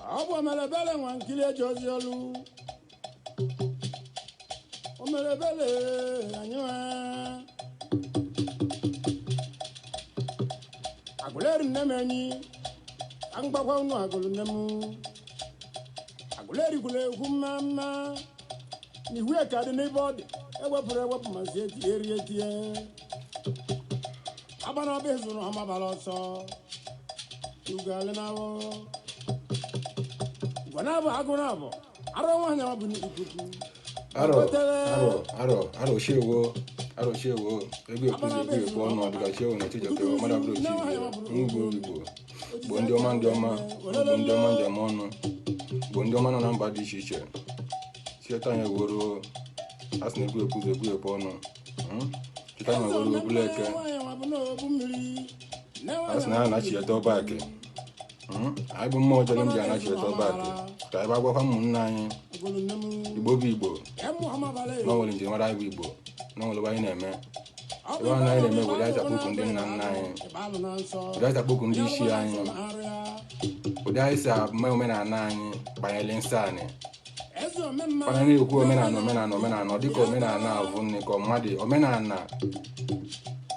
Abo melebele wankile joziolu. O melebele anywa. Aguleri nemeni. Angba kwa unu agulu nemu. Aguleri gule kumama. Ni huye kade ne body. Ewa mazeti eriyetie. Abana bezu no amabaloso. Ugale nawo. Gwanabo agonabo. Arawanya wabuni ikuku. Aro shewo. Ebe kuze ko no adiga shewo na tijo ke mara bro chi. Ngbo. Bondi oma ndamonu. Bondi oma na namba di shiche. Sieta nya woro asne ku kuze ku epono. Kita na woro buleke. Asna na chi eto back. Ai bu mo jalo nja na chi eto back. Ta ba gwa famu nna anyi. Igbo bi Igbo. No wole nje mara Igbo. No wole ba ina eme. Eba na ina eme wole aja poku ndi nna nna anyi. Wole aja poku ndi isi anyi. Wole aja me na anyi banyele nsani. Pana ni okwu omenala dịka omenala avụ nne ka mmadụ omenala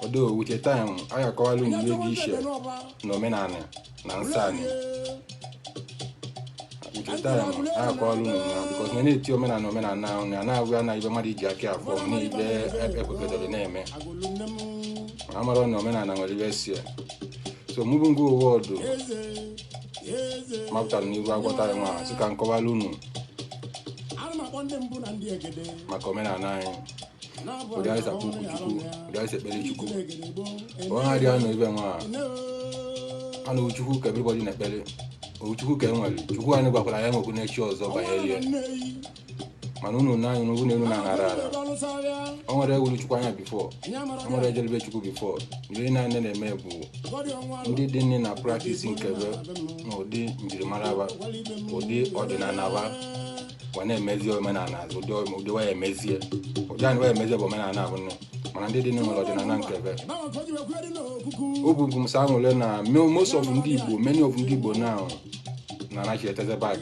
odo with a time aya kọwalu ihe dị iche na omenala na nsani with a time aya kọwalu na because na eti omenala na na-agwa na ibe mmadụ ji aka afọ na ibe ekwekodere na-eme amara na omenala nwere ibe sie so moving go world mapụtara n'iru agwọta ya nwa sị ka nkọwalu unu maka omenala anyị ụdị anyị sapụ ukwu Chukwu ụdị anyị sekpere Chukwu onye ha dị anụ ibe nwa anụ Chukwu ka everybody na-ekpere Chukwu ka enwere Chukwu anyị gwakwara ya nwekwu n'echi ọzọ banyere ya mana unu n'anyị n'ugwu n'elu na-aghara ara o nwere ewuru Chukwu anya bifo o nwere ejelebe Chukwu bifo ihe na-ane na-eme bụ ndị dị nne na praktisi nkebe na ụdị njirimara ba ụdị ọdịnala ba wana emezi omenala ụdị wa emezie ụdị anyị wa emezie bụ omenala bụ nne mana ndị dị n'ụlọ ọdịnala nkebe o bụ msa nwere na most of ndị Igbo many of ndị Igbo now na anaghị eteze back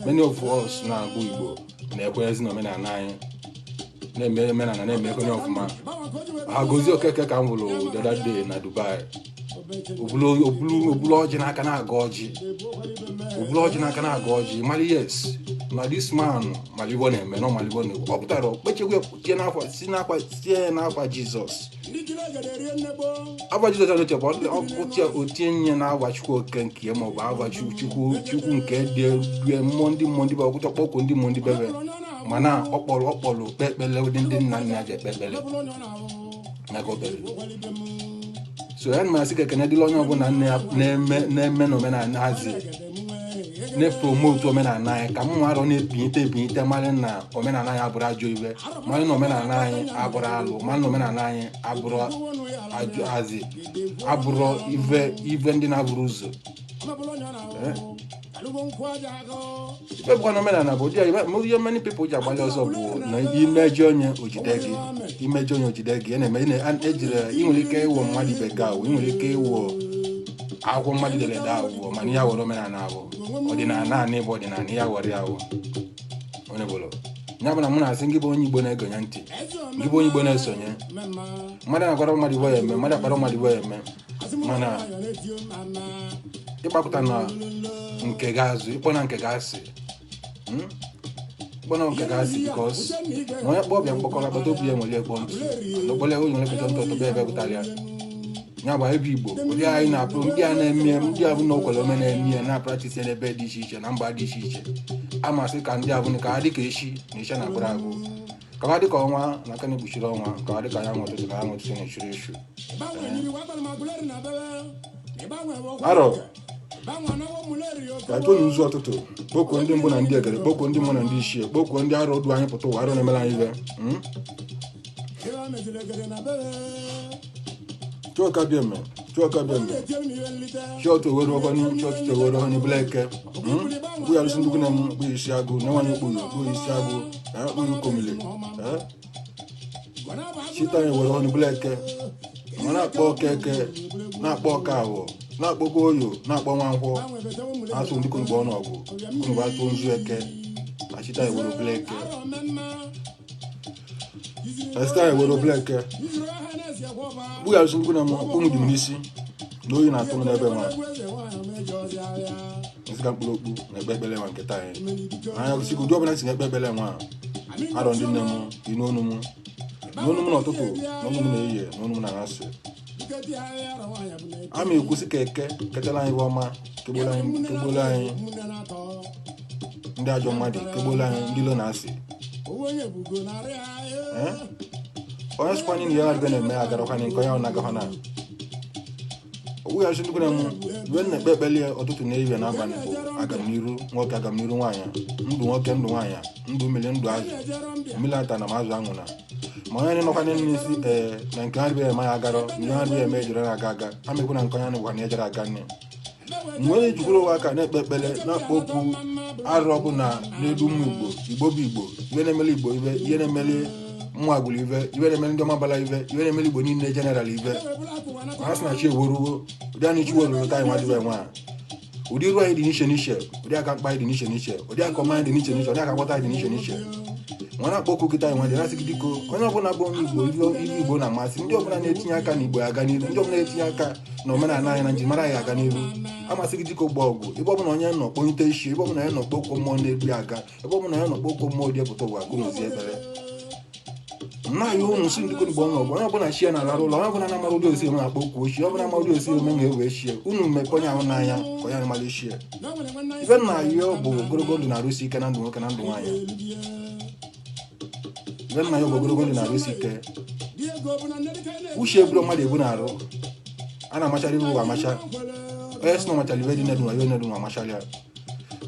many of us na-agụ Igbo na-ekwenyezi na omenala anyị na-eme omenala na-eme onye ọfụma ha gozie Okeke ka m hụrụ the other day na Dubai obulu ọjị n'aka na-aga ọjị mali yes na this man malibo na-eme no malibo na ọ pụtara okpechegwe tie n'afọ si n'afọ Jizọs Jizọs na-echekwa ọpụtịa otie nye na-agwa Chukwu oke nke ma ọ bụ agwa Chukwu nke dị mmụọ ndị bụ ọkụta kpọkụ ndị mmụọ ndị bebe mana ọkpọrọ kpekpele ụdị ndị nna nna ji ekpekpele na gobere so ya na-asị ka ekene dịla onye ọbụla na-eme na omenala hazi na-promote omenala anyị ka m nwarọ na-ebinyite mara na omenala anyị abụrụ ajọ ibe mara na omenala anyị abụrụ alụ mara na omenala anyị abụrụ ajọ hazi abụrụ ive ndị na-abụrụ ụzọ ife bụkwa na omenala bụ ụdị ihe many people ji agbalị ọzọ bụ na imejọ onye ojide gị na-eme ejiri inwere ike ịwụ mmadụ ibe gị awụ inwere ike ịwụ akwụkwọ mmadụ dere ede awụ mana ihe were omenala abụ ọdịnala naanị bụ ọdịnala ya were awụ onye bụrụ ya bụ na mụ na-asị ngị bụ onye Igbo na-egonye ntị ngị bụ onye Igbo na-esonye mmadụ na-akwara mmadụ Igbo ya eme mmadụ akpara mmadụ Igbo ya eme mana ịgbapụta na nke ga-azụ ịkpọ na nke ga-asị bikos na onye kpọ ọbịa mkpọkọrọ akpata obi ya nwere ekpọ ntụ n'okpole onye nwere ekpọta ntụ ọtọbịa ebe pụtara ya ya bụ ebe Igbo ụdị anyị na-apụ ndị a na-eme ndị abụ na okwere ome na-eme ya na-apratisi n'ebe dị iche iche na mba dị iche iche amasị ka ndị abụ ka ha dị ka echi na isha na agbụrụ agụ ka ha dị ka ọnwa na aka na-ekpuchiri ọnwa ka ha dị ka anyanwụ ụtụtụ na anyanwụ ụtụtụ na-echuru echu arọ ka tonu ụzọ ọtụtụ kpọkuo ndị mbụ na ndị egere kpọkuo ndị mbụ na ndị ichie kpọkuo ndị arụ ọdụ anyị pụta ụwa arụ na-emere anyị ibe Chuka bieme shọtụ owere ọgọni shọtụ owere ọgọni bleke bụ ya lụsị ndụgụ na m bụ isi agụ na nwanyị okpuru bụ isi agụ na okpuru komile chita ya were ọgọni bleke ma na-akpọ keke na-akpọ ọkawọ na-akpọ oyo na-akpọ nwankwọ asụ ndị konugbo ọnọgụ konugbo atụ nzu eke achịta ewero bleke esta ewero bleke bugharịsị ngwu na mkpụrụ dị m n'isi na oyi na-atụ m n'ebe nwa nsika mkpụrụ okpu na-ekpe ekpele nwa nketa anyị anya gụsịgo ụdị ọbụla si na-ekpe ekpele nwa arọ ndị nne m n'onu m n'ụtụtụ n'onu m na-ehihie n'onu m na asị ama ekwusi ka eke ketara anyị ọma kegbolo anyị ndị ajọ mmadụ kegbolo anyị ndị ilo na asị onye sịkwanye na ya adịbe na-eme agarakwana nke onye ọ na-agakwa na ogwughachi ndịkwu na m mgbe m na-ekpe ekpele ụtụtụ na ehihie na abalị bụ agamniru nwoke agamniru nwaanyị ndụ nwoke ndụ nwaanyị ndụ mmiri ndụ azụ mmiri ata na m azụ anwụ na ma onye nọkwanye n'isi na nke ha dịbeghị eme ya agarọ ihe ha dịbeghị eme ejire na-aga aga ha mekwu na nke onye na-egwa na ejere aga nne nwere jikwuru ụwa aka na-ekpe ekpele na-akpọ okwu arụ ọbụ na na-edu ụmụ igbo bụ igbo ihe na-emeli igbo ibe ihe na-emeli mmụ agbụrụ ibe na-emeli ndị ọma bala ibe na-emeli igbo niile jeneral ibe ha sị na chi eworuwo ụdị anyị chi weruru ka anyị nwa dịbe nwa ụdị iru anyị dị n'iche n'iche ụdị aka mkpa anyị dị n'iche n'iche ụdị aka ọma anyị dị n'iche n'iche ụdị aka gbọta anyị dị n'iche n'iche nwa na-akpọ okwu kịta anyị nwa dị nasị gị dịko onye ọbụla bụ onye igbo ibe igbo na-amasị ndị ọbụla na-etinye aka na igbo aga n'iru ndị ọbụla na-etinye aka na omenala anyị na njirimara anyị aga n'iru amasị gị dịka gba ọgwụ ebe ọbụla onye nọ kponyite isi ebe ọbụla onye nọ kpokwo mmụọ na-egbu aga ebe ọbụla onye nọ kpokwo mmụọ dị epụta ụwa gụnozi ekpere nnaghị ụnụ si ndị konugbo ọnọgụ onye ọbụla chie na alara ụlọ onye ọbụla na-amara ụdị osi ome na-akpọ okwu ochie ọbụla amara ụdị osi ome na-ewe chie unu mepe onye ahụ n'anya ka onye anụmara ichie ife nna ya bụ ogologo ndụ na-arụsi ike na ndụ nwoke na ndụ nwaanyị ife nna ya bụ ogologo ndụ na-arụsi ike uche eburu mmadụ ebu na-arụ a na-amachara ibe ụwa amacha onye si na ọmachara ibe dị nedu nwa ihe nedu nwa amachara ya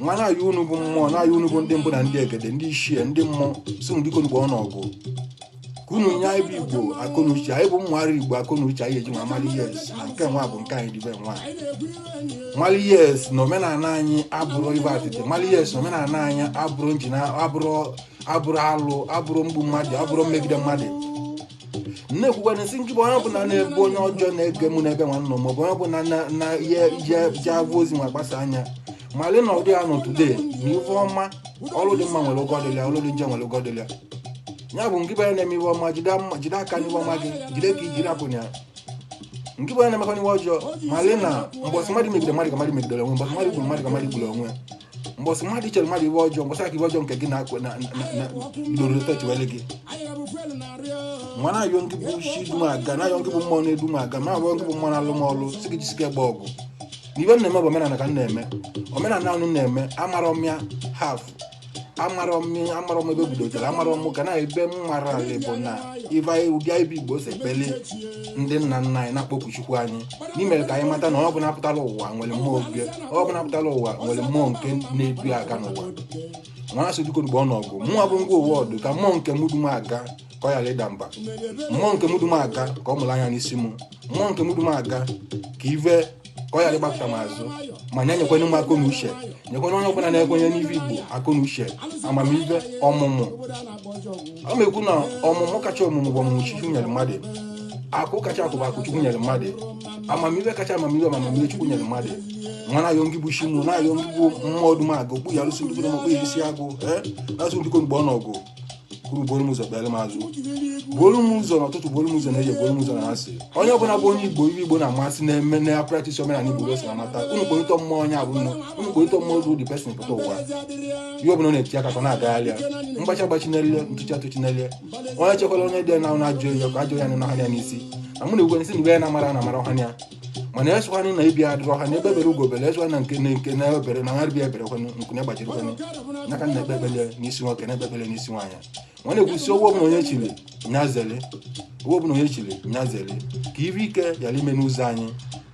nwa na-ayị unu bụ mmụọ na-ayị unu bụ ndị mbụ na ndị egede ndị ichie ndị mmụọ si ndị konugbo ọnọgụ ka unu nye anyị bụ igbo akọnuche anyị bụ mmụgharị igbo akọnuche anyị eji nwa mali yes na nke nwa bụ nke anyị dịbe nwa mali yes na omenala anyị abụrụ ibe atịtị mali yes na omenala anyị abụrụ njina abụrụ alụ abụrụ mgbu mmadụ abụrụ mmegide mmadụ nne-ekwukwa na isi nkịba onye ọbụla na-ebu onye ọjọọ na-ege mụ n'ebe nwanne maọbụ onye ọbụla na ihe je abụ ozi ma gbasa anya mali na ụdị ya nọ today na ife ọma ọrụ dị mma nwere ogo ọdịlịa ọrụ dị njọ nwere ogo ọdịlịa ya bụ nkịba ya na-eme iwe ọma jide aka n'iwe ọma gị jide ka ijiri apụ ya nkịba ya na-emekọ n'iwe ọjọọ mali na mbọsị mmadụ megide mmadụ ka mmadụ megidere onwe mbọsị mmadụ gburu mmadụ ka mmadụ gburu onwe mbọsị mmadụ chere mmadụ iwe ọjọọ mbọsị aka iwe ọjọọ nke gị bidoro tọchiwele gị nwa na-ayọ nkị bụ isi dum aga na-ayọ nkị bụ mmụọ na-edu m aga ma abụọ nkị bụ mmụọ na-alụmọlụ si gị jisike gba ọgụ na ibe na-eme bụ omenala ka m na-eme omenala anụ na-eme amara ọmịa haf amara ọm ebe bidotere amara ọmụ ka na ebe m mara ala bụ na ive ụdị ibe igbo si ekpele ndị nna nna anyị na-akpọku chukwu anyị n'imere ka anyị mata na ọ bụla pụtara ụwa nwere mmụọ obi ọ bụla pụtara ụwa nwere mmụọ nke na-ebi aga n'ụwa nwa so dịka onugbo ọnọgụ mmụọ bụ ngwa ụwa ọdụ ka mmụọ nke mudum aga ka ọ yara ịda mba mmụọ nke mudum aga ka ọ mụrụ anya n'isi m mmụọ nke mudum aga ka ive ka ọ yara ịgbapụta m azụ ma nye nyekwana ụmụ akọ na uche nyekwana onye ọbụla na-ekwenye n'ife igbo akọ na uche amamive ọmụmụ ọ na-ekwu na ọmụmụ kacha ọmụmụ bụ ọmụmụ chukwu nyere mmadụ akụ kacha akụ bụ akụ chukwu nyere mmadụ amamive kacha amamive ma amamive chukwu nyere mmadụ nwa na-ayọ ngị bụ shimu na-ayọ ngị bụ mmụọ dum agụ okpu ya lụsị ndịkwu okpu ya isi agụ na-asụ ndịkwu mgbe ọ n'ọgụ kwuru bolu m ụzọ kpere m azụ bolu m ụzọ n'ụtụtụ bolu m ụzọ na-eje bolu m ụzọ na asị onye ọbụla bụ onye igbo ibe igbo na-amasị na-eme na praktisi omenala igbo si amata unu kpọrịta mmụọ onye abụ nọ unu kpọrịta mmụọ ru dị pesin pụta ụwa ihe ọbụla na-eti aka ka na-agagharị ya mgbachi agbachi n'elie ntụchi atụchi n'elie onye chekwara onye dị na ajọ ya ka ajọ ya na ha n'isi na mụ na egwe nsị na ibe ya na-amara ọha ya mana esụkwanụ na ibi adịrọ ha na ebe ebere ugobele esụkwa na nke na ebere na ngarịbịa ebere kwanụ nkụ na gbachiri kwanụ n'aka na ekpe ekpele n'isi nwoke na ekpe ekpele n'isi nwaanyị nwa na-ekwusi owo ọbụla onye chiri nyazeli owo ọbụla onye chiri nyazeli ka ibe ike yara ime n'ụzọ anyị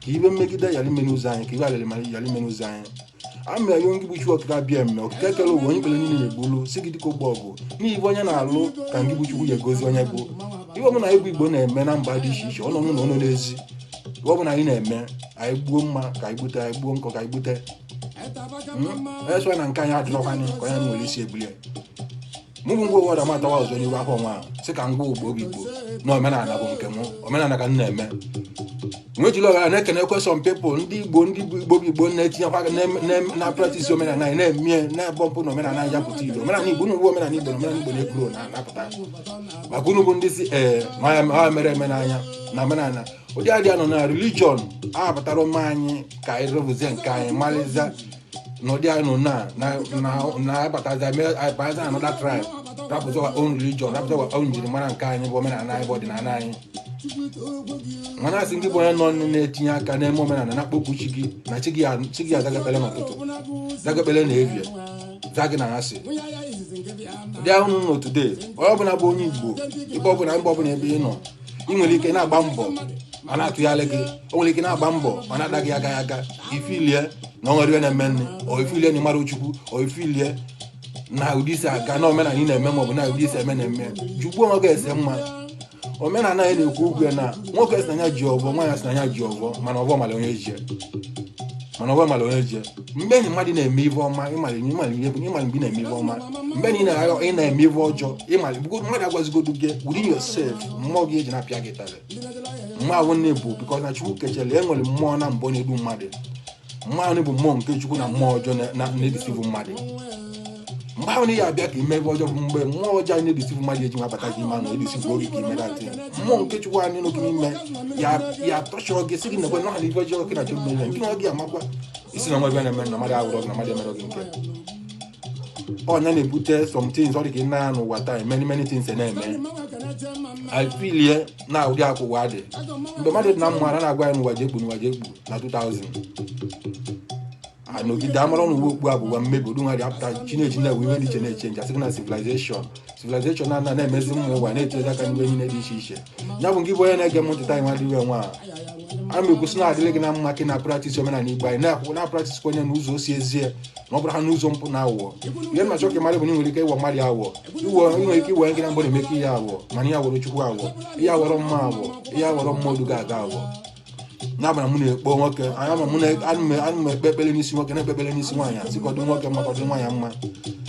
ka ibe mmegide yara ime n'ụzọ anyị ka ibe alịrị yara ime n'ụzọ anyị ama ya ngị bụ chi okike abịa mme okike kere ụwa onye kpere niile na-egbulu si gị dịka ụgbọ ọgụ n'ibe onye na-alụ ka ngị bụ chukwu ya egozi onye bụ ibe ọbụla anyị bụ igbo na-eme na mba dị iche iche ọnọ n'ụlọ ọnụ n'ezi ibe ọbụla anyị na-eme anyị gbuo mma ka anyị gbute anyị gbuo nkọ ka anyị gbute esụa na nke anyị adịrọkwanye ka onye nwere isi ebulie mụ bụ ngwa ụwa amatawa ọzọ n'ihu afọ nwa sị ka ngwa Igbo Igbo na omenala bụ nke m omenala ka m na-eme nwejiri ọghara na-ekenekwe some people ndị Igbo na-etinyekwa na practice omenala anyị na-eme na-ebọmpụ na omenala anyị japụta Igbo omenala Igbo unu omenala Igbo na omenala Igbo na-ekuro na-apụta maka unu bụ ndị si ha mere eme n'anya na omenala ụdị adị anọ na religion apụtara ụmụ anyị ka anyị rụzie nke anyị malịza na ụdị anọ na-abataza another tribe rapụta our own religion rapụta our own njirimara nke anyị bụ omenala anyị bụ ọdịnala anyị mana asị gị bụ onye nọ na-etinye aka n'eme omenala na-akpọkwu chi gị na chi gị azagakpele n'ụtụtụ zagakpele na evie zagị na asị ụdị ahụ nọ today onye ọbụla bụ onye Igbo ebe ọbụla mba ọbụla ebe ị nọ ị nwere ike na-agba mbọ ọ na-atụgharị gị o nwere ike na-agba mbọ ọ na-adaghị aga ifilie na ọ nwere na-eme nne o ifilie na ịmara Chukwu o ifilie na ụdị isi aga na omenala ị na-eme maọbụ na ụdị isi eme na-eme jugbuo nwoke ese mma omenala anyị na-ekwu okwu ya na nwoke si na ya ji ọvọ nwaanyị si na ya ji ọvọ mana ọvọ mara onye jie mgbe enyi mmadụ na-eme ive ọma ịmara mgbe ị na-eme ive ọma mgbe ị na-eme ive ọjọọ ịmara mmadụ agwazigodu gị within yourself mmụọ gị eji na-apịa gị tarị mmụọ ahụ na-ebu bikọ na Chukwu kechele enwere mmụọ na mbọ na-edu mmadụ mmụọ ahụ bụ mmụọ nke Chukwu na mmụọ ọjọọ na-edisivu mmadụ mgbe ahụ na ya abịa ka ime ebe ọjọọ bụ mgbe mmụọ ọjọọ anyị na-edisivu mmadụ eji nwabata gị ma na edisivu oge ka ime datị mmụọ nke Chukwu anyị n'oge n'ime ya tọchọọ gị sị gị na ekwe na ọha na ibe ọjọọ gị na chọrọ mmeri nke na ọ gị amakwa isi na nwa na-eme na mmadụ awụrọ gị na mmadụ emerọ gị nke ọnya na-ebute some things ọ dị ka ị na n'ụwa taa many things na-eme I feel ye na ụdị akwụwa dị mgbe mmadụ dị na mma a na-agwa ya n'ụwa jekpu na 2000 anọgide amara ọnụ okpu abụwa mmebi odu nwa dị apụta Chinechi na-ewe iwe dị iche na-eche nja sịgị na civilization na-emezi mmụ ụwa na-etinyezi aka n'ihe niile dị iche iche ya bụ nke bụ onye na-ege m ntị taa nwa dị iwe nwa a na-ekwusi na adịrị gị na mma ka na practice omenala Igbo anyị na practice onye n'ụzọ o si ezie na ọ bụrụ ha n'ụzọ mpụ na awụọ ihe m na-achọ ka mmadụ bụ na nwere ike ịwọ mmadụ awụọ nwere ike iwe gị na mgbe na-eme ka ihe awụọ mana ihe awọrọ Chukwu awụọ ihe awọrọ mma awụọ ihe awọrọ mmadụ ga-aga awụọ na-abara mụ na-ekpo nwoke ana m ekpe ekpere n'isi nwoke na-ekpe ekpere n'isi nwaanyị asịkọdụ nwoke mma kọdụ nwaanyị mma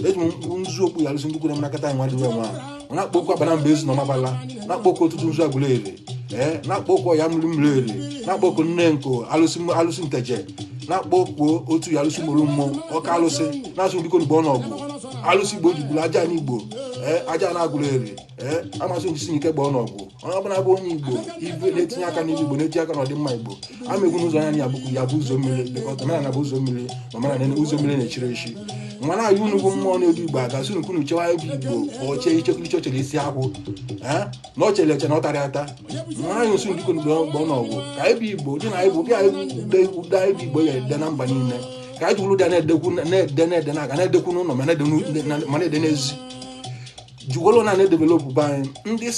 eji m nzu okpu ya alụsị ndị kwuru m nakọta anyị nwa dịwe nwa na-akpọ okwu abana mba ezu na ọmabala na-akpọ okwu ọtụtụ nzu agụla ere na-akpọ okwu ya mmiri ere na-akpọ okwu nne nko alụsị nteje na-akpọ okwu otu ya alụsị mụrụ mmụọ ọka alụsị na-asụ ndị konigbo ọnọgwụ alụsị Igbo jigburu aja n'Igbo aja na-agụrụ ere amasị ndị si ike gba ọnọgwụ onye ọbụla bụ onye Igbo ibe na-etinye aka n'ihe Igbo na-etinye aka n'ọdịmma Igbo amegwu n'ụzọ anya ya bụkwu ya bụ ụzọ mmiri lekọta omenala bụ ụzọ mmiri na omenala ụzọ mmiri na-echiri echi mana anyị unu bụ mmụọ na-edu Igbo agasị unu kwunu chewa ebe Igbo oche ichekiriche ochere isi akwụ na o chere eche na ọ tara ata mana anyị nso ndị konigbo ọnọgwụ ka ebe Igbo dị na Igbo bịa ụda ebe Igbo ya ede na mba niile ka anyị jụrụ ụda na-ede na aga na-edekwu n'ụlọ ma na-ede n'ezi jugolo na-edevelopụ be anyị ndị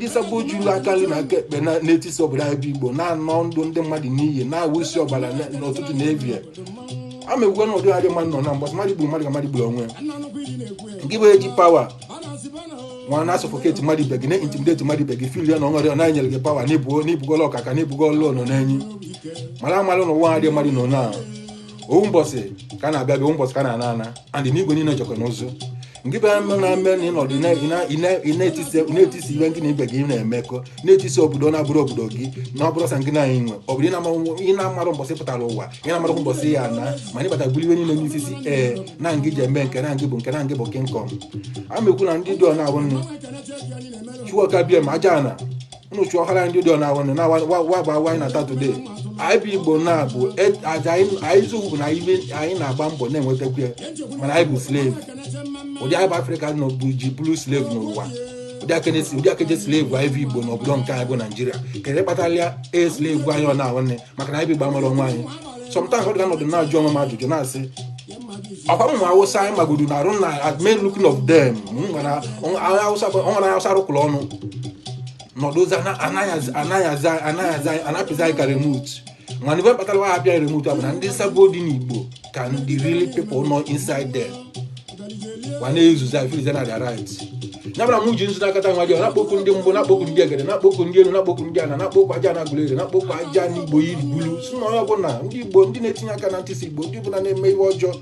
sabo juru aka nri na aka ekpe na-etisi obodo anyị bụ Igbo na-anọ ndụ ndị mmadụ n'iyi na-awụ isi ọbara n'ụtụtụ na evie amegwugo na ụdị adị mmadụ nọ na mgbasa mmadụ gburu mmadụ ka mmadụ gburu onwe nke bụ eji pawa nwa na-asọfoketi mmadụ ibe gị na-intimideti mmadụ ibe gị fil ya na ọnwere na-enyere gị pawa n'ibugola ọkaka n'ibugola ọnọ n'enyi mara amalụ na ụwa adị mmadụ nọ na owu mbọsị ka na-abịa bịa mbọsị ka na-ana andị n'igwe niile jekọ n'ụzụ nke be na-eme na ịnọdụ na-etisi ihe nke na ibe gị na-emekọ na-etisi obodo na-abụrụ obodo gị na ọ bụrụ sa nke na-anyị nwe ọ bụrụ ị na-amarụ mbọsị pụtara ụwa ị na-amarụ mbọsị ya na ma ị bata buru iwe niile n'isisi na ngị ji eme nke na ngị bụ nke na ngị bụ kingkom amekwu na ndị dị ọ na-awụ nne Chukwuka bịa ma aja na unu chụọ ọhara ndị dị ọ na-awụ nne na wagba wanyị na tatode anyị bụ Igbo na-abụ aja anyị zụgbu na ibe anyị na-agba mbọ na-enwetakwu ya mana anyị bụ slave ụdị anyị bụ Afrịka nọ bụ ji bụrụ slave n'ụwa ụdị akeje slave anyị bụ Igbo n'obodo nke anyị bụ Naijiria kere kpatara ya slave anyị ọ na-ahụ nne maka na anyị bụ Igbo amara onwe anyị sometimes ọ dị ọnọdụ na-ajụ onwe m ajụjụ na-asị ọkwa m nwa Awụsa anyị magodo na arụ na admin looking of them nwere Awụsa rụkwụrụ ọnụ nọdụzi anapịzi anyị ka remote mana ibe kpatara wa abịa remote bụ na ndị sabo dị n'Igbo ka ndị really people nọ inside there wa na-ezuzi afilize na their rights ya bụra m ji nzu n'akata nwa dị na-akpọkụ ndị mbụ na-akpọkụ ndị egede na-akpọkụ ndị elu na-akpọkụ ndị ana na-akpọkụ aja na agụlere na-akpọkụ aja n'Igbo yiri bulu si na onye ọbụla ndị Igbo ndị na-etinye aka na ntịsi Igbo ndị bụ na na-eme ihe ọjọọ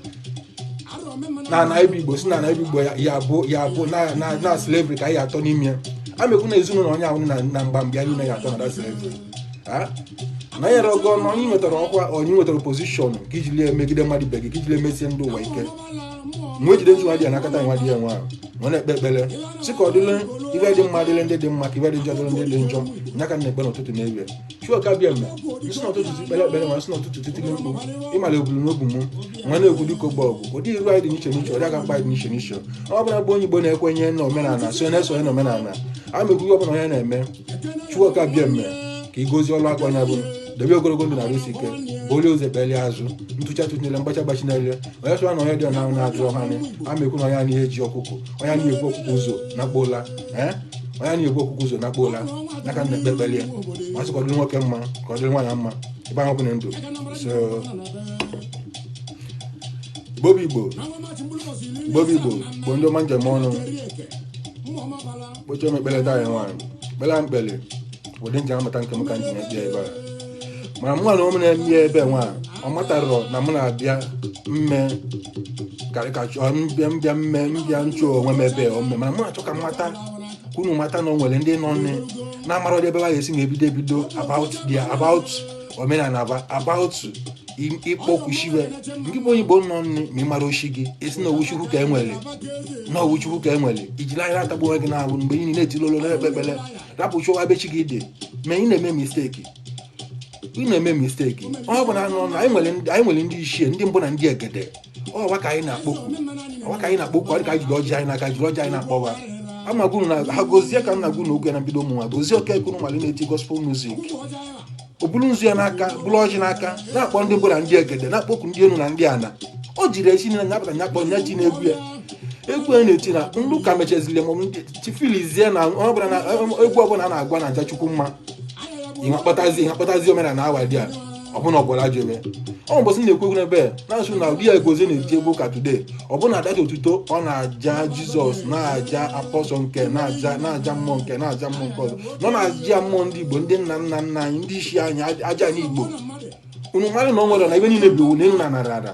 na ebe Igbo si na ebe Igbo ya bụ na slavery ka anyị atọ n'ime ya amekwu na ezinụlọ onye ahụ na mgbambịa niile ya atọ na slavery na nyere ọgọ na onye nwetara ọkwa onye nwetara pozishọn ka ijili emegide mmadụ ibe gị ka ijili emesie ndị ụwa ike mgbe ejide nji nwa dị ya n'akata nwa dị ya nwa ọ na-ekpe ekpere si ka ọ dịle ibe dị mma dịle ndị dị mma ka ibe dị njọ dịle ndị dị njọ nya ka na-ekpe n'ụtụtụ na-ewe Chukwuka Abieme nsi n'ụtụtụ ekpere ekpere ma nsi n'ụtụtụ titiri mkpu ịmala ebulu n'obu m nwa na-egwu dịka ogbe ọgụ ụdị iru anyị dị n'iche n'iche ọdị aka mkpa dị n'iche n'iche ọ bụla bụ onye Igbo na-ekwenye na omenala so na-esonye na omenala amegwu ihe ọbụla onye na-eme Chukwuka Abieme ka igozi ọlụ aka onye bụ debe ogologo ndụ na-arụsi ike olie ụzọ ekpelie azụ ntụcha tụnyere mgbacha gbachinele onye sụra na onye dị ọna na-ajụ ọhanye amekwu na onye n'ihe ji ọkụkọ onye na-ekwu ọkụkọ ụzọ na kpola onye na-ekwu ọkụkọ ụzọ na kpola n'aka na-ekpe ekpelie ma sị ka ọ dịrị nwoke mma ka ọ dịrị nwaanyị mma ebe ahụ bụ na ndụ so Igbo Igbo bụ ndị ọma njem ọnụ kpochie m ekpele taa ya nwaanyị kpela mkpele ụdị njem amata nke m ka nji na-ekpe ebe a mana mụ na ụmụ na-eme ya ebe nwa ọ matarọ na mụ na-abịa mme karịkachọ mbịa nchụ onwe m ebe ome mana mụ na-achọ ka mmata unu mata na o nwere ndị nọ na-amara ọdị ebe ha ga-esi na-ebido about omenala about ịkpọkwushiwe nke bụ onye Igbo nọ nne ma ị mara oshi gị esi na owuchukwu ka enwere ijiri anya atagbu onwe gị na-ahụ mgbe ị na-etili olu na-ekpe ekpele rapụ chụwa ebe chi gị dị ma ị na-eme misteki ọ bụ na anyị nwere ndị ichie ndị mbụ na ndị egede ọwa ka anyị na-akpọkwu ọ dị ka anyị jiri ọjị anyị n'aka jiri ọjị anyị na-akpọwa amagunu na ha gozie ka nna gunu oge na mbido ụmụ nwa gozie okekunu mali na-eti gospel music o buru nzu ya n'aka bụrụ ọjị n'aka na-akpọ ndị mbụ na ndị egede na-akpọkwu ndị elu na ndị ana o jiri esi na nyapụta nyakpọ nya ji na-egwu ya egwu a na-eti na ndụ ka mechazili m tifilizie na ọ bụla na egwu ọbụla a na-agwa na aja Chukwu mma ihe kpatazi omenala na awa dị a ọbụna ọgbara jebe ọ mbọsị na-ekwu n'ebe na-asụ na ụdị ya egozi na-eji egwu ụka today ọbụna data otuto ọ na-aja Jizọs na-aja apọsọ nke na-aja mmụọ nke na-aja mmụọ nke ọzọ nọ na-aja mmụọ ndị Igbo ndị nna anyị ndị isi anyị aja n'Igbo unu mmadụ na ọ nwere na ebe niile bụ n'elu na narị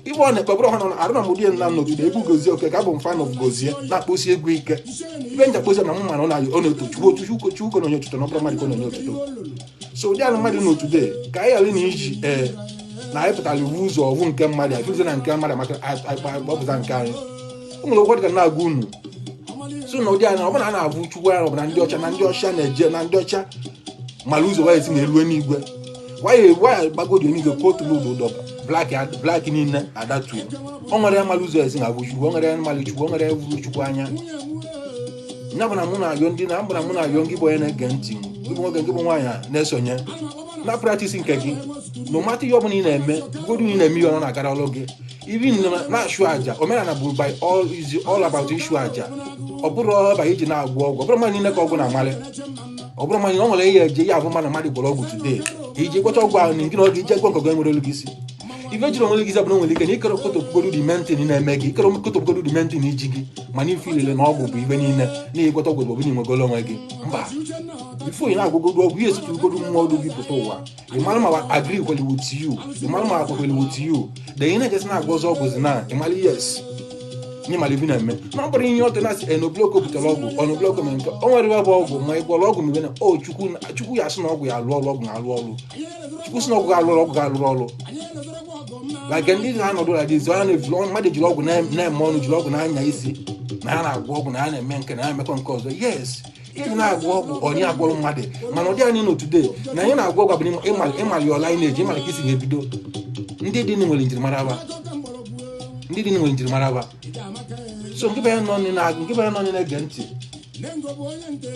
ibe ọ na-ekpebụrụ ha nọ arụ na mụdị nna m n'otuto egwu gozie oke ka bụ m fan of gozie na-akpọsi egwu ike ibe njakpozi na m mana ọ na-eto Chukwu na onye otuto na ọbụrụ mmadụ na onye otuto so ụdị ala mmadụ n'otuto ka anyị ghara na iji na anyị pụtara iwu ụzọ ọgwụ nke mmadụ afụzie na nke mmadụ maka ọpụta nke anyị o nwere ụgwọ dịka na-agwa unu so na ụdị anya ọ bụla a na-abụ Chukwu anyị ọbụla ndị ọcha na ndị ọcha na-eje na ndị ọcha mara ụzọ waya esi na-elu n'igwe waya gbagodi n'igwe kotu n'obodo blak niile adatuo o nwere ya mara ụzọ esi na-abụ Chukwu o nwere ya mmalị Chukwu o nwere ya vụrụ Chukwu anya nya bụ na mụ na-ayọ ndị na mbụ na mụ na-ayọ ngị bụ onye na-ege ntị gị bụ nwoke ngị bụ nwaanyị na-esonye na praktisi nke gị na ụmatụ ihe ọbụla ị na-eme godu ị na-eme ihe ọ na-agara ọlụ gị ibi na-achụ aja omenala bụ by all about ịchụ aja ọ bụrụ ọba iji na-agwọ ọgwụ ọ bụrụ mmadụ niile ka ọgwụ na-amalị ọ bụrụ mmadụ ọ nwere ihe eje ya abụ mmadụ gwọrọ ọgwụ today iji gwọcha ọgwụ ahụ na nke na ọ ga-ije gwọ nkọgọ nwere olu gị isi ife jiri onwe gị isi abụrụ nwere ike na ikere kotopụgodu dị mentin na-eme gị ikere kotopụgodu dị mentin iji gị mana ife ilele na ọgwụ bụ ife niile na ịgwọta ọgwụ bụ na inwegolo onwe gị mba ifo ị na-agwụgodu ọgwụ ihe esitugodu mmụọ olu gị pụta ụwa ịmara ma agri kweli with you ịmara ma akwakweli with you de ị na-ejesi na-agwọzi ọgwụzi na ịmara yes n'ịmara ife na-eme na ọ bụrụ ihe ọtọ na-asị enobloko butere ọgwụ ọnobloko mere nke o nwere bụ ọgwụ ma ị gwọrọ ọgwụ mgbe na o Chukwu ya sị na ọgwụ ya alụ ọrụ ọgwụ na-alụ ọrụ Chukwu sị na ọgwụ ga-alụ ọgwụ ga-alụrụ ọrụ like ndị na-anọdụ na dizi onye na-evulu mmadụ jiri ọgwụ na-eme ọnụ jiri ọgwụ na-anya isi na ya na-agwọ ọgwụ na ya na-eme nke na ya emekọ nke ọzọ yes iji na-agwọ ọgwụ onye agwọrọ mmadụ mana ụdị anyị n'otude na anyị na-agwọ ọgwụ bụ ịmali ọla anyị na-eji ịmali ka isi ga-ebido ndị dị nwere njirimara ba so nke banye nọ na-ege ntị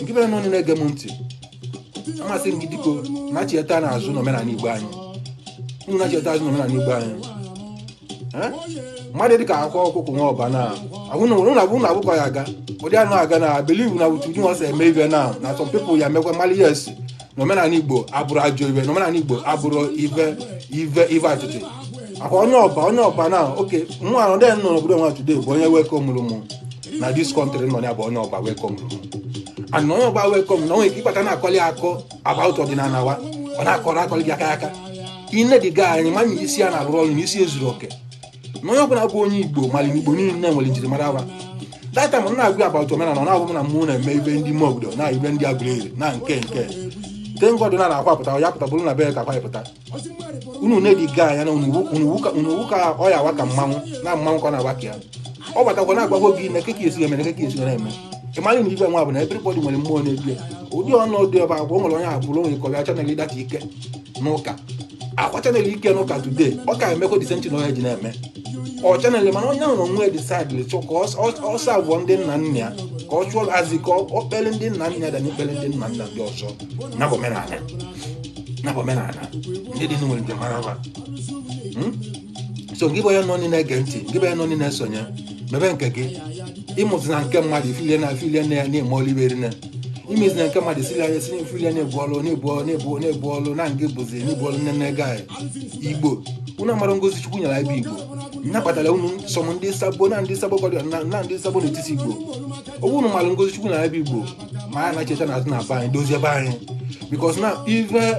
nke banye nọ na-ege m ntị amasị gị dịko na-achịeta n'azụ n'omenala Igbo anyị unu na-achịeta azụ n'omenala Igbo anyị mmadụ dịka akwa ọkụkọ nwa ọba na ụnụ abụkọ ya aga ụdị anụ aga na believe na utu nwa ọsọ eme ive na some people ya mekwa mali yes n'omenala Igbo abụrụ ajọ ive n'omenala Igbo abụrụ ive atịtị akwa onye ọba na oke nwa anọ dị nọ n'obodo nwa today bụ onye welcome mụrụ mụ na this country nọ ya bụ onye ọba welcome mụrụ and onye ọba welcome na onwe ike ịkpata na-akọli akọ about ọdịnala wa ọ na-akọrọ akọli gị aka ị na-ediga anyị ma isi ya na-alụrụ ọrụ na isi ezuru oke na onye ọbụla bụ onye Igbo mara Igbo niile nwere njirimara aba data m na-agụ about omenala ọ na-abụ na mụ na-eme ibe ndị ime obodo na ibe ndị Aguleri na nke tengo ọdụ na-akwapụta ya pụta bụrụ na be ka akwapụta unu na-ediga anya na unu ka ọ ya awa ka mmanwụ na mmanwụ ka ọ na-agba ka ya ọ batakwa na-agbago gị na keke esi eme na keke esi na-eme ịmara na ibe nwa bụ na everybody nwere mmụọ na-ebi ụdị ọnọdụ ebe agwa o nwere onye abụrụ nwere kọbịa chanel data ike n'ụka akwa chanel ike n'ụka today ọ ka emekwa disenti na onye ji na-eme ọ chanel mana onye ahụ na onwe decide chọ ka ọsọ abụọ ndị nna nna ya ka ọ chụọ azị ka ọ kpele ndị nna nna ya da n'ikpele ndị nna nna ndị ọzọ na bụ omenala ndị dị nwere njem mara so gị bụ onye nọ na-ege ntị gị bụ onye nọ na-esonye mebe nke gị ịmụzi na nke mmadụ ifilie na ya na-eme ọlụ ibe rine imezi na nke mmadụ sili anya si ifilie na-ebu ọlụ na nke bụzi na-ebu ọlụ nne ga Igbo unu mara ngozi Chukwu nyere ebe Igbo nya kpatara unu sọm ndị sabo na ndị sabo na ndị sabo n'etiti Igbo owu unu mara ngozi Chukwu nyere ebe Igbo ma ya na-echeta na azụ na aba anyị dozie ebe anyị because now even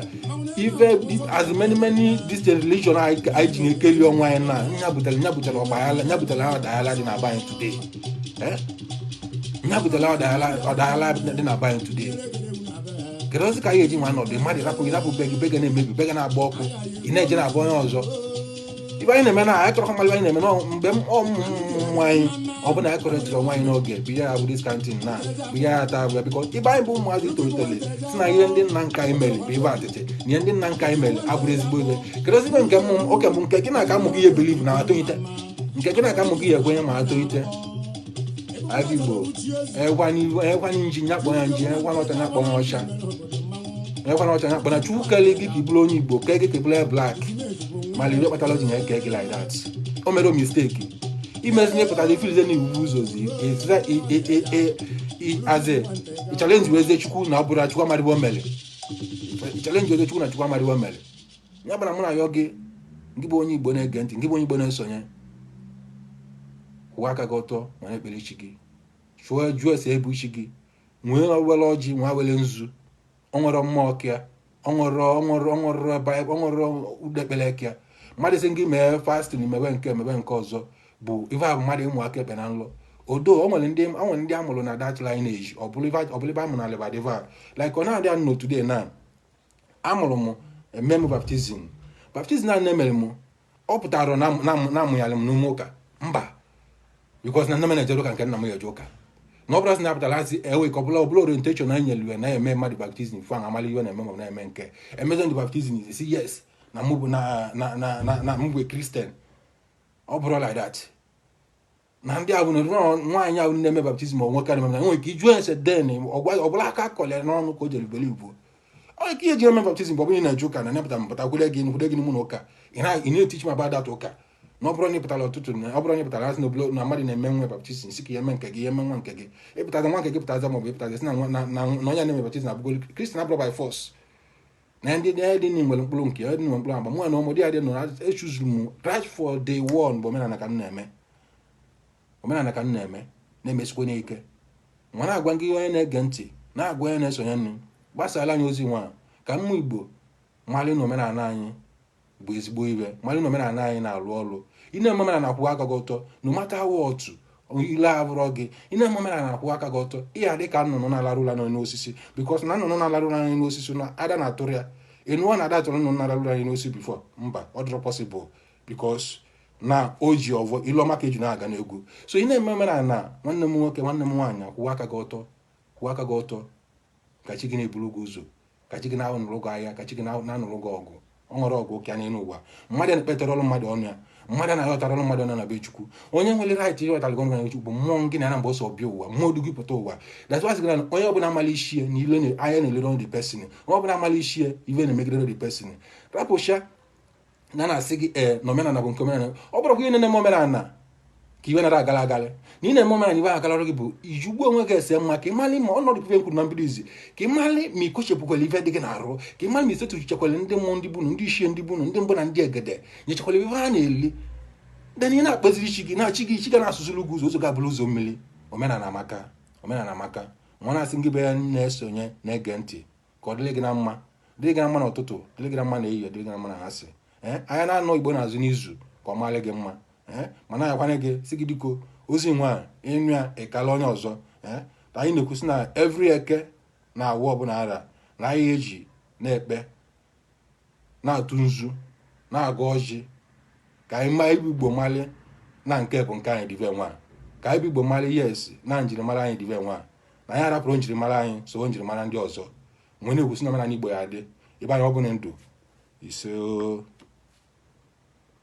as many distant religion anyị ji na-ekeli ọnwa anyị na nya butere ọgbaghara nya butere ọdaghala dị na aba anyị today nya butere ọdaghala dị na aba anyị today kedu ozi ka anyị eji nwa nọdụ mmadụ ịrapụ be ga na-emebi be ga na-agba ọkụ ị na-eje na-abụ onye ọzọ ibe anyị na-eme na anyị kọrọ mmalụ anyị na-eme mgbe ọmụmụ anyị ọ bụ na anyị kọrọ ntiri ọnwa anyị n'oge bụ ihe ya bụ diskantin na bụ ihe ya taa bụ bikọ ibe anyị bụ ụmụazị tolitere si na ihe ndị nna nka anyị mere bụ ibe atịtị na ihe ndị nna nka anyị mere abụrụ ezigbo ibe kedu ozibe nke oke mbụ nke gị na-aka amụ gị ihe believe na atolite nke gị na-aka amụ gị ihe ekwenye ma atolite abịa Igbo ekwanye nji nyakpọ ya nji ekwana ọcha nyakpọ ya ọcha ekwana ọcha nyakpọ na Chukwu kelee gị ka ibụrụ onye Igbo kee gị ka ibụrụ ya black ma lie kpatara ji na-eke gị like that o mere mistake imezinye pụtara ifilize na iwu ụzọzi aze chalenji weze Chukwu na ọ bụrụ Chukwu amarịbụ o mere chalenji weze Chukwu na Chukwu amarịbụ o mere ya bara mụ na ya gị bụ onye Igbo na-ege ntị gị bụ onye Igbo na-esonye kwụwa aka gị ọtọ ma na-ekpere chi gị jụọ ese ebu isi gị nwee were ọjị nwa were nzu ọ nwere mmụọ ọkịa ọ nwere udekpere ekịa mmadụ isi gị mee fastin mebe nke ọzọ bụ ife abụ mmadụ ịmụ aka ekpe na nlọ odo o nwere ndị amụrụ na that lineage ọ bụrụ ibe amụ na Lebadiva like ọ na-adị anụ today na amụrụ m eme m baptizim a na-emere m ọ pụtara na-amụnyalị m n'ụmụ ụka mba because na nne m na-eje ụka nke nna m ga-eje ụka na ọ bụrụ na apụtara hazi ewe ka ọbụla orientation na nyelu ya na-eme mmadụ baptizim fụ na amala ihe na-eme ma na-eme nke emezi ndị baptizim isi yes na mụ bụ na m bụ Kristian ọ bụrụ like that na ndị abụ na nwaanyị ahụ na-eme baptizim ọ nwoke na-eme nwere ike iju ese den ọbụla aka kọlere n'ọnụ ka o jere beli igbo ọ ka ihe ji eme baptizim bụ ọ bụrụ na eje ụka na nepụta mpụta kwere gị n'ime na ụka ị na-etichi ma badata ụka na ọ bụrụ na ịpụtara ọtụtụ ọ bụrụ na ịpụtara asị na mmadụ na-eme nwe baptizim si ka ya eme nke gị ya eme nwa nke gị ịpụtaza nwa nke gị pụtaza ma ọ bụ ịpụtaza si na onye na-eme baptizim abụgo Kristian abụrụ by force na ndị dị nwere mkpụrụ nke ya dị nwere mkpụrụ agba mụ na ọmọdé ya dị nọ echuzuru m right for day one bụ omenala ka m na-eme na-emesikwa n'ike nwa na-agwa gị onye na-ege ntị na-agwa onye na-esonye nnu gbasara anyị ozi nwa ka mmụ Igbo mmalị na omenala anyị bụ ezigbo ibe mmalị na omenala anyị na-arụ ọrụ ị na-eme omenala na-akwụwa aka gị ọtọ no matter what ile abụrọ gị ị na-eme omenala na-akwụwa aka gị ọtọ ihe dị ka nnụnụ na-alarụla n'osisi because na nnụnụ na-alarụla anyị n'osisi na ada na-atụrụ ya ịnụọ na ada tụrụ nnụnụ na-alarụla anyị n'osisi before mba ọ dịrọ possible because na o ji ọvọ ilu ọma ka eji na-aga n'egwu so ị na-eme omenala na nwanne m nwoke nwanne m nwaanyị kwụwa aka gị ọtọ ka chi gị na-eburu gị ụzọ ka chi gị na-anụrụ gị ahịa ka chi gị na-anụrụ gị ọgụ ọ nwere ọgụ ka n'elu ụwa mmadụ na-ekpetara ọrụ mmadụ ọnụ ya mmadụ na-aghọtara ọrụ mmadụ ọnụ na be Chukwu onye nwere right ịghọtara gị na Chukwu bụ mmụọ gị na mgbe ọsọ bịa ụwa mmụọ du gị pụta ụwa that's why na onye ọbụla amala ishie na ile anya na-elere the person onye ọbụla amala ishie ive na-emegidere the person rapụcha na-asị gị na omenala bụ nke omenala ọ bụrụ ihe na-eme omenala ka iwe nara agala agalị na ị na-eme omenala iwe agalara gị bụ iji ugbo onwe gị ese mma ka ịmalị ma ọnọdụ ife nkwuru na mbido izi ka ịmalị ma ikochepukwala ife dị gị na-arụ ka ịmalị ma isetuchichekwala ndị mmụọ ndị bunu ndị ishie ndị bunu ndị mbụ na ndị egede nyechekwala ife ha na-eli den ị na-akpaziri chi gị na-achị gị chi ga na-asụzụrụ gị ụzọ ga-abụrụ ụzọ mmiri omenala amaka nwa na-asị gị be ya na-esonye na-ege ntị ka ọ dịrị gị na mma n'ụtụtụ dịrị gị na mma na ehihie dịrị gị na mma na asị anya na-anọ Igbo na-azụ n'izu ka ọ maalị gị mma mana yakwana gị si gị dịko ozi nwa ịnụ ya ịkala onye ọzọ ka anyị na-ekwusi na every eke na awụ ọbụla ara na anyị eji na-ekpe na-atụ nzu na-aga ọjị ka anyị maa ibu Igbo mali na nke bụ nke anyị dive nwa ka anyị bụ Igbo mali yes na njirimara anyị dive nwa na anyị arapụrụ njirimara anyị so njirimara ndị ọzọ nwere na-ekwusi na omenala Igbo ya dị ebe anyị ọ bụla ndụ ise